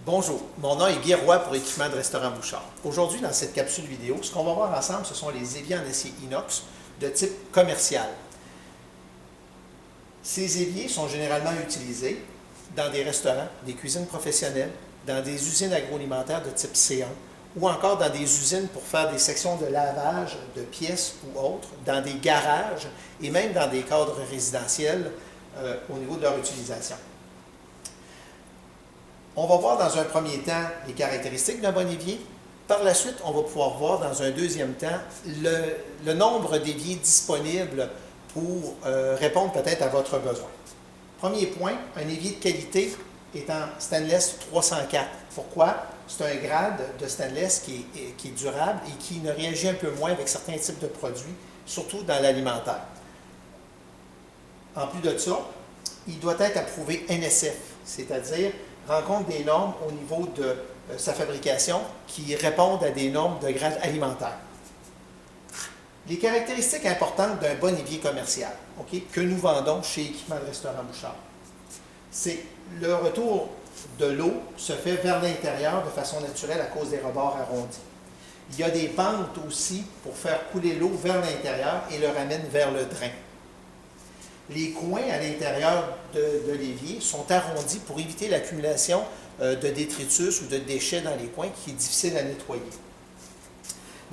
Bonjour, mon nom est Guy Roy pour Équipement de Restaurant Bouchard. Aujourd'hui, dans cette capsule vidéo, ce qu'on va voir ensemble, ce sont les éviers en acier inox de type commercial. Ces éviers sont généralement utilisés dans des restaurants, des cuisines professionnelles, dans des usines agroalimentaires de type C1 ou encore dans des usines pour faire des sections de lavage de pièces ou autres, dans des garages et même dans des cadres résidentiels au niveau de leur utilisation. On va voir dans un premier temps les caractéristiques d'un bon évier. Par la suite, on va pouvoir voir dans un deuxième temps le nombre d'éviers disponibles pour répondre peut-être à votre besoin. Premier point, un évier de qualité est en stainless 304. Pourquoi? C'est un grade de stainless qui est durable et qui ne réagit un peu moins avec certains types de produits, surtout dans l'alimentaire. En plus de ça, il doit être approuvé NSF, c'est-à-dire rencontre des normes au niveau de sa fabrication qui répondent à des normes de grade alimentaire. Les caractéristiques importantes d'un bon évier commercial, que nous vendons chez Équipement de Restaurant Bouchard, c'est le retour de l'eau se fait vers l'intérieur de façon naturelle à cause des rebords arrondis. Il y a des pentes aussi pour faire couler l'eau vers l'intérieur et le ramène vers le drain. Les coins à l'intérieur de l'évier sont arrondis pour éviter l'accumulation de détritus ou de déchets dans les coins qui est difficile à nettoyer.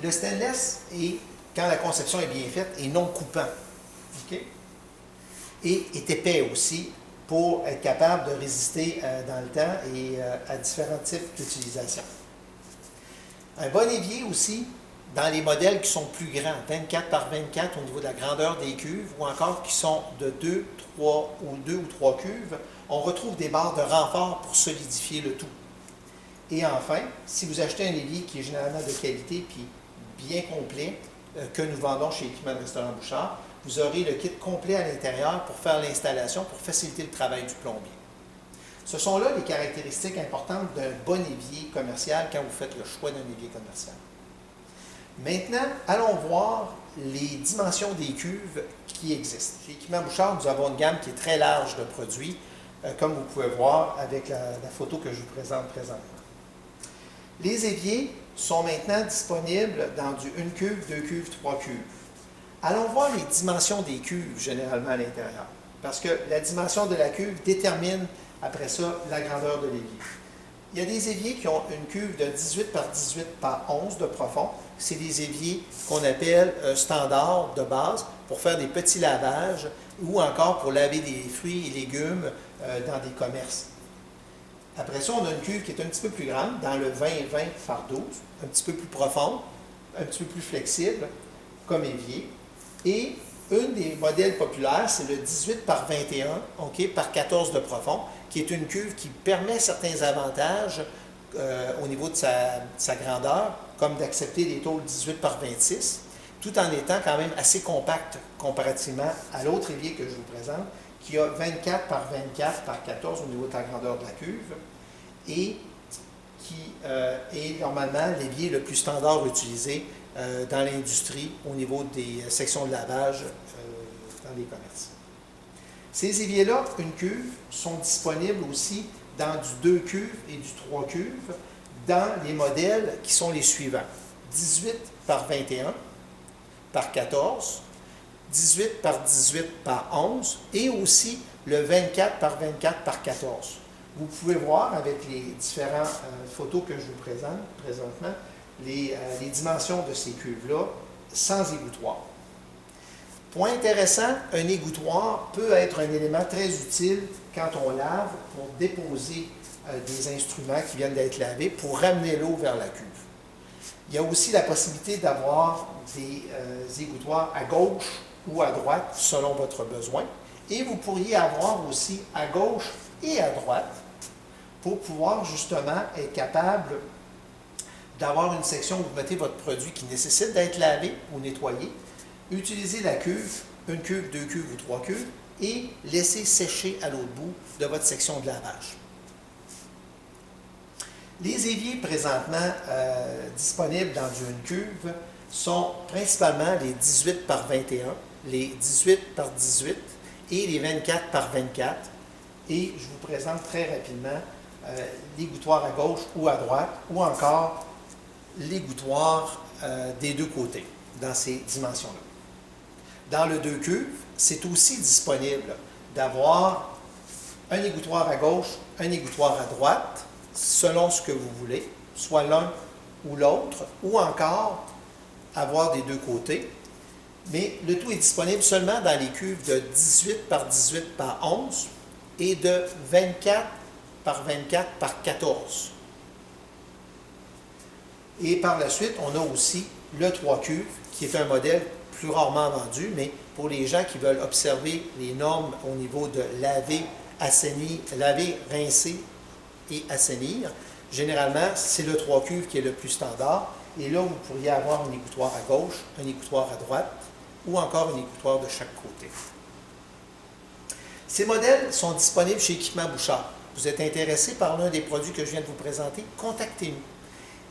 Le stainless, quand la conception est bien faite, est non coupant. Et est épais aussi pour être capable de résister dans le temps et à différents types d'utilisation. Un bon évier aussi, dans les modèles qui sont plus grands, 24 par 24 au niveau de la grandeur des cuves, ou encore qui sont de 2 ou 3 cuves, on retrouve des barres de renfort pour solidifier le tout. Et enfin, si vous achetez un évier qui est généralement de qualité puis bien complet, que nous vendons chez Équipement de Restaurant Bouchard, vous aurez le kit complet à l'intérieur pour faire l'installation, pour faciliter le travail du plombier. Ce sont là les caractéristiques importantes d'un bon évier commercial quand vous faites le choix d'un évier commercial. Maintenant, allons voir les dimensions des cuves qui existent. Chez Équipement Bouchard, nous avons une gamme qui est très large de produits, comme vous pouvez voir avec la photo que je vous présente présentement. Les éviers sont maintenant disponibles dans du 1 cuve, 2 cuves, 3 cuves. Allons voir les dimensions des cuves généralement à l'intérieur, parce que la dimension de la cuve détermine après ça la grandeur de l'évier. Il y a des éviers qui ont une cuve de 18 par 18 par 11 de profond. C'est des éviers qu'on appelle standards de base pour faire des petits lavages ou encore pour laver des fruits et légumes dans des commerces. Après ça, on a une cuve qui est un petit peu plus grande, dans le 20-20 par 12, un petit peu plus profonde, un petit peu plus flexible comme évier. Et une des modèles populaires, c'est le 18 par 21, par 14 de profond, qui est une cuve qui permet certains avantages au niveau de sa grandeur, comme d'accepter des tôles 18 par 26, tout en étant quand même assez compact comparativement à l'autre évier que je vous présente, qui a 24 par 24 par 14 au niveau de la grandeur de la cuve, et qui est normalement l'évier le plus standard utilisé dans l'industrie au niveau des sections de lavage dans les commerces. Ces éviers-là, une cuve, sont disponibles aussi dans du 2 cuves et du 3 cuves dans les modèles qui sont les suivants. 18 par 21 par 14, 18 par 18 par 11 et aussi le 24 par 24 par 14. Vous pouvez voir avec les différentes photos que je vous présente présentement les dimensions de ces cuves-là sans égouttoir. Point intéressant, un égouttoir peut être un élément très utile quand on lave pour déposer des instruments qui viennent d'être lavés pour ramener l'eau vers la cuve. Il y a aussi la possibilité d'avoir des égouttoirs à gauche ou à droite selon votre besoin. Et vous pourriez avoir aussi à gauche et à droite pour pouvoir justement être capable d'avoir une section où vous mettez votre produit qui nécessite d'être lavé ou nettoyé, utilisez la cuve, une cuve, 2 cuves ou 3 cuves, et laissez sécher à l'autre bout de votre section de lavage. Les éviers présentement disponibles dans une cuve sont principalement les 18 par 21, les 18 par 18 et les 24 par 24. Et je vous présente très rapidement l'égouttoir à gauche ou à droite, ou encore l'égouttoir des deux côtés, dans ces dimensions-là. Dans le 2 cuves, c'est aussi disponible d'avoir un égouttoir à gauche, un égouttoir à droite, selon ce que vous voulez, soit l'un ou l'autre, ou encore avoir des deux côtés. Mais le tout est disponible seulement dans les cuves de 18 par 18 par 11 et de 24 par 24 par 14. Et par la suite, on a aussi le 3 cuves, qui est un modèle plus rarement vendu, mais pour les gens qui veulent observer les normes au niveau de laver, assainir, laver, rincer et assainir, généralement, c'est le 3 cuves qui est le plus standard. Et là, vous pourriez avoir un égouttoir à gauche, un égouttoir à droite, ou encore un égouttoir de chaque côté. Ces modèles sont disponibles chez Équipement Bouchard. Vous êtes intéressé par l'un des produits que je viens de vous présenter, contactez-nous.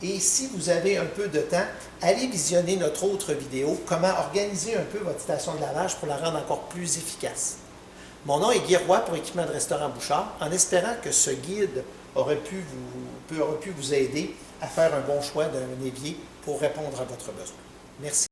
Et si vous avez un peu de temps, allez visionner notre autre vidéo, comment organiser un peu votre station de lavage pour la rendre encore plus efficace. Mon nom est Guy Roy pour Équipement de Restaurant Bouchard, en espérant que ce guide aurait pu vous aider à faire un bon choix d'un évier pour répondre à votre besoin. Merci.